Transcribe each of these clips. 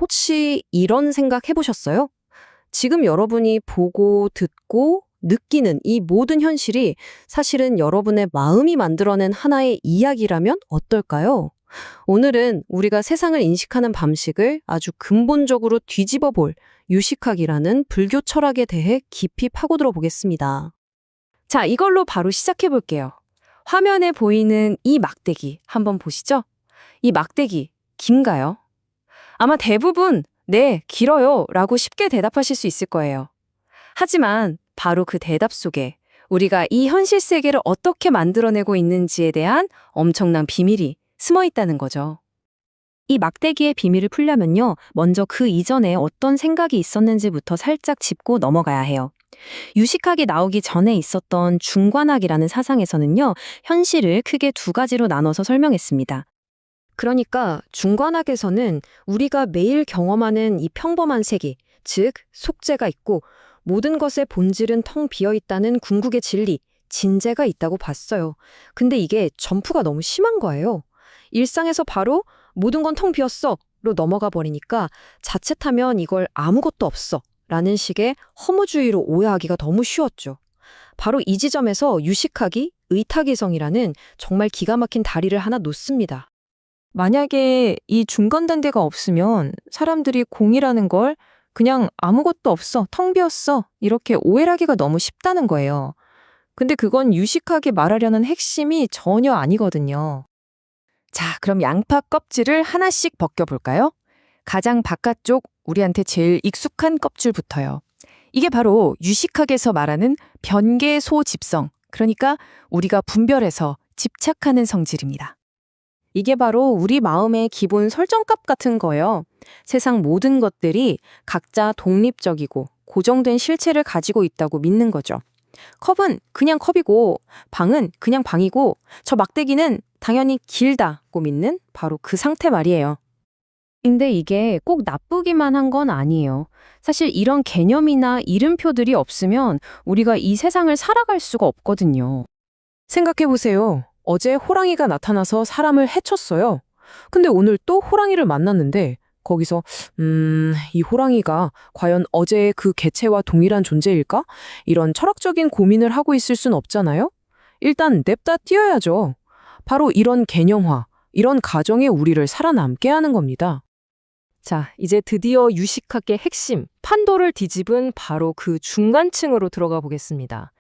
혹시 이런 생각 해보셨어요? 지금 여러분이 보고, 듣고, 느끼는 이 모든 현실이 사실은 여러분의 마음이 만들어낸 하나의 이야기라면 어떨까요? 오늘은 우리가 세상을 인식하는 방식을 아주 근본적으로 뒤집어 볼 유식학이라는 불교 철학에 대해 깊이 파고들어 보겠습니다. 자, 이걸로 바로 시작해 볼게요. 화면에 보이는 이 막대기 한번 보시죠? 이 막대기 긴가요? 아마 대부분 네, 길어요 라고 쉽게 대답하실 수 있을 거예요. 하지만 바로 그 대답 속에 우리가 이 현실 세계를 어떻게 만들어내고 있는지에 대한 엄청난 비밀이 숨어 있다는 거죠. 이 막대기의 비밀을 풀려면요, 먼저 그 이전에 어떤 생각이 있었는지부터 살짝 짚고 넘어가야 해요. 유식학이 나오기 전에 있었던 중관학이라는 사상에서는요, 현실을 크게 두 가지로 나눠서 설명했습니다. 그러니까 중관학에서는 우리가 매일 경험하는 이 평범한 세계, 즉 속죄가 있고 모든 것의 본질은 텅 비어 있다는 궁극의 진리, 진재가 있다고 봤어요. 근데 이게 점프가 너무 심한 거예요. 일상에서 바로 모든 건 텅 비었어 로 넘어가 버리니까 자칫하면 이걸 아무것도 없어 라는 식의 허무주의로 오해하기가 너무 쉬웠죠. 바로 이 지점에서 유식학이 의타기성이라는 정말 기가 막힌 다리를 하나 놓습니다. 만약에 이 중간단계가 없으면 사람들이 공이라는 걸 그냥 아무것도 없어, 텅 비었어 이렇게 오해하기가 너무 쉽다는 거예요. 근데 그건 유식하게 말하려는 핵심이 전혀 아니거든요. 자, 그럼 양파 껍질을 하나씩 벗겨볼까요? 가장 바깥쪽 우리한테 제일 익숙한 껍질부터요. 이게 바로 유식학에서 말하는 변계소집성, 그러니까 우리가 분별해서 집착하는 성질입니다. 이게 바로 우리 마음의 기본 설정값 같은 거예요. 세상 모든 것들이 각자 독립적이고 고정된 실체를 가지고 있다고 믿는 거죠. 컵은 그냥 컵이고 방은 그냥 방이고 저 막대기는 당연히 길다고 믿는 바로 그 상태 말이에요. 근데 이게 꼭 나쁘기만 한 건 아니에요. 사실 이런 개념이나 이름표들이 없으면 우리가 이 세상을 살아갈 수가 없거든요. 생각해보세요. 어제 호랑이가 나타나서 사람을 해쳤어요. 근데 오늘 또 호랑이를 만났는데 거기서 이 호랑이가 과연 어제의 그 개체와 동일한 존재일까? 이런 철학적인 고민을 하고 있을 순 없잖아요? 일단 냅다 띄어야죠. 바로 이런 개념화, 이런 가정이 우리를 살아남게 하는 겁니다. 자, 이제 드디어 유식학의 핵심, 판도를 뒤집은 바로 그 중간층으로 들어가 보겠습니다.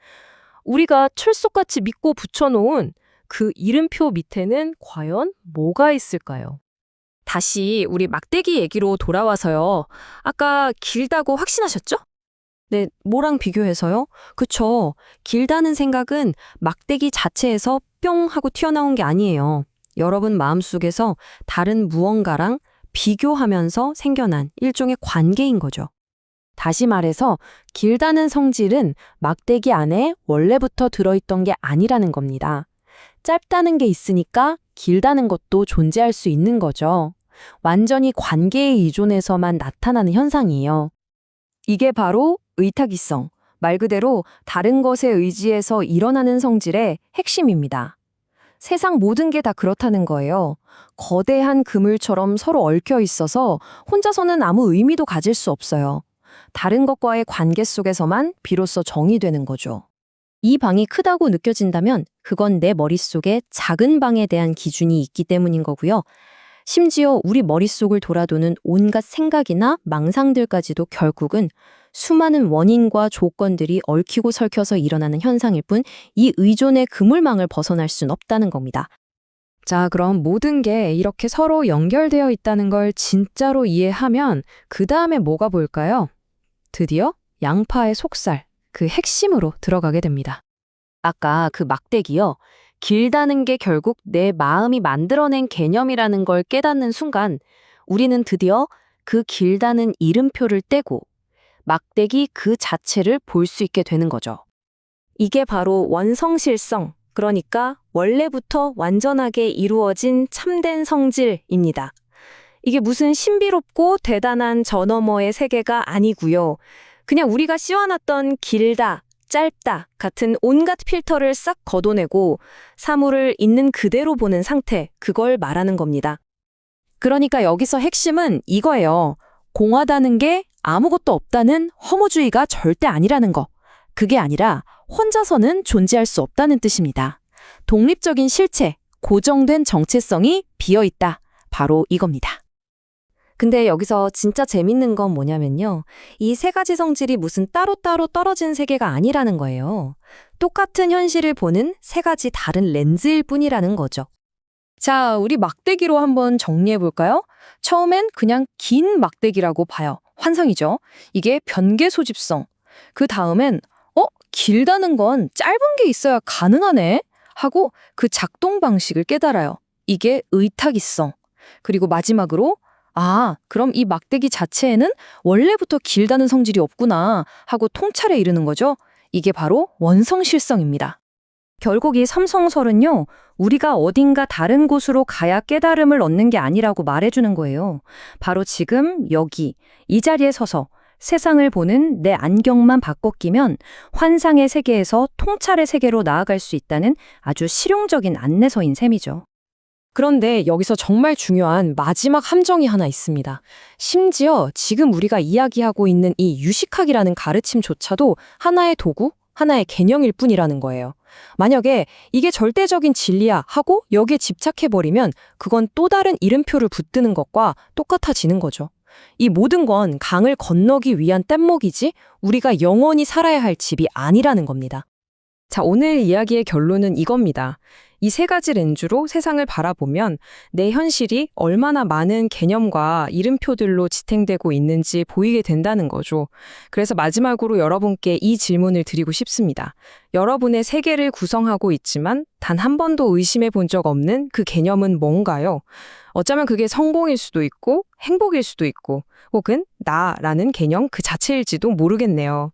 우리가 철석같이 믿고 붙여놓은 그 이름표 밑에는 과연 뭐가 있을까요? 다시 우리 막대기 얘기로 돌아와서요. 아까 길다고 확신하셨죠? 네, 뭐랑 비교해서요? 그쵸. 길다는 생각은 막대기 자체에서 뿅 하고 튀어나온 게 아니에요. 여러분 마음속에서 다른 무언가랑 비교하면서 생겨난 일종의 관계인 거죠. 다시 말해서 길다는 성질은 막대기 안에 원래부터 들어있던 게 아니라는 겁니다. 짧다는 게 있으니까 길다는 것도 존재할 수 있는 거죠. 완전히 관계에 의존해서만 나타나는 현상이에요. 이게 바로 의타기성, 말 그대로 다른 것에 의지해서 일어나는 성질의 핵심입니다. 세상 모든 게 다 그렇다는 거예요. 거대한 그물처럼 서로 얽혀 있어서 혼자서는 아무 의미도 가질 수 없어요. 다른 것과의 관계 속에서만 비로소 정의되는 거죠. 이 방이 크다고 느껴진다면 그건 내 머릿속에 작은 방에 대한 기준이 있기 때문인 거고요. 심지어 우리 머릿속을 돌아도는 온갖 생각이나 망상들까지도 결국은 수많은 원인과 조건들이 얽히고 설켜서 일어나는 현상일 뿐 이 의존의 그물망을 벗어날 순 없다는 겁니다. 자, 그럼 모든 게 이렇게 서로 연결되어 있다는 걸 진짜로 이해하면 그 다음에 뭐가 볼까요? 드디어 양파의 속살, 그 핵심으로 들어가게 됩니다. 아까 그 막대기요. 길다는 게 결국 내 마음이 만들어낸 개념이라는 걸 깨닫는 순간 우리는 드디어 그 길다는 이름표를 떼고 막대기 그 자체를 볼 수 있게 되는 거죠. 이게 바로 원성실성, 그러니까 원래부터 완전하게 이루어진 참된 성질입니다. 이게 무슨 신비롭고 대단한 저 너머의 세계가 아니고요. 그냥 우리가 씌워놨던 길다, 짧다 같은 온갖 필터를 싹 걷어내고 사물을 있는 그대로 보는 상태, 그걸 말하는 겁니다. 그러니까 여기서 핵심은 이거예요. 공하다는 게 아무것도 없다는 허무주의가 절대 아니라는 거. 그게 아니라 혼자서는 존재할 수 없다는 뜻입니다. 독립적인 실체, 고정된 정체성이 비어있다. 바로 이겁니다. 근데 여기서 진짜 재밌는 건 뭐냐면요. 이 세 가지 성질이 무슨 따로따로 떨어진 세계가 아니라는 거예요. 똑같은 현실을 보는 세 가지 다른 렌즈일 뿐이라는 거죠. 자, 우리 막대기로 한번 정리해 볼까요? 처음엔 그냥 긴 막대기라고 봐요. 환상이죠. 이게 변계 소집성. 그 다음엔 길다는 건 짧은 게 있어야 가능하네 하고 그 작동 방식을 깨달아요. 이게 의탁이성. 그리고 마지막으로 그럼 이 막대기 자체에는 원래부터 길다는 성질이 없구나 하고 통찰에 이르는 거죠. 이게 바로 원성실성입니다. 결국 이 삼성설은요, 우리가 어딘가 다른 곳으로 가야 깨달음을 얻는 게 아니라고 말해주는 거예요. 바로 지금 여기, 이 자리에 서서 세상을 보는 내 안경만 바꿔 끼면 환상의 세계에서 통찰의 세계로 나아갈 수 있다는 아주 실용적인 안내서인 셈이죠. 그런데 여기서 정말 중요한 마지막 함정이 하나 있습니다. 심지어 지금 우리가 이야기하고 있는 이 유식학이라는 가르침조차도 하나의 도구, 하나의 개념일 뿐이라는 거예요. 만약에 이게 절대적인 진리야 하고 여기에 집착해버리면 그건 또 다른 이름표를 붙드는 것과 똑같아지는 거죠. 이 모든 건 강을 건너기 위한 뗏목이지 우리가 영원히 살아야 할 집이 아니라는 겁니다. 자, 오늘 이야기의 결론은 이겁니다. 이 세 가지 렌즈로 세상을 바라보면 내 현실이 얼마나 많은 개념과 이름표들로 지탱되고 있는지 보이게 된다는 거죠. 그래서 마지막으로 여러분께 이 질문을 드리고 싶습니다. 여러분의 세계를 구성하고 있지만 단 한 번도 의심해 본 적 없는 그 개념은 뭔가요? 어쩌면 그게 성공일 수도 있고 행복일 수도 있고 혹은 나라는 개념 그 자체일지도 모르겠네요.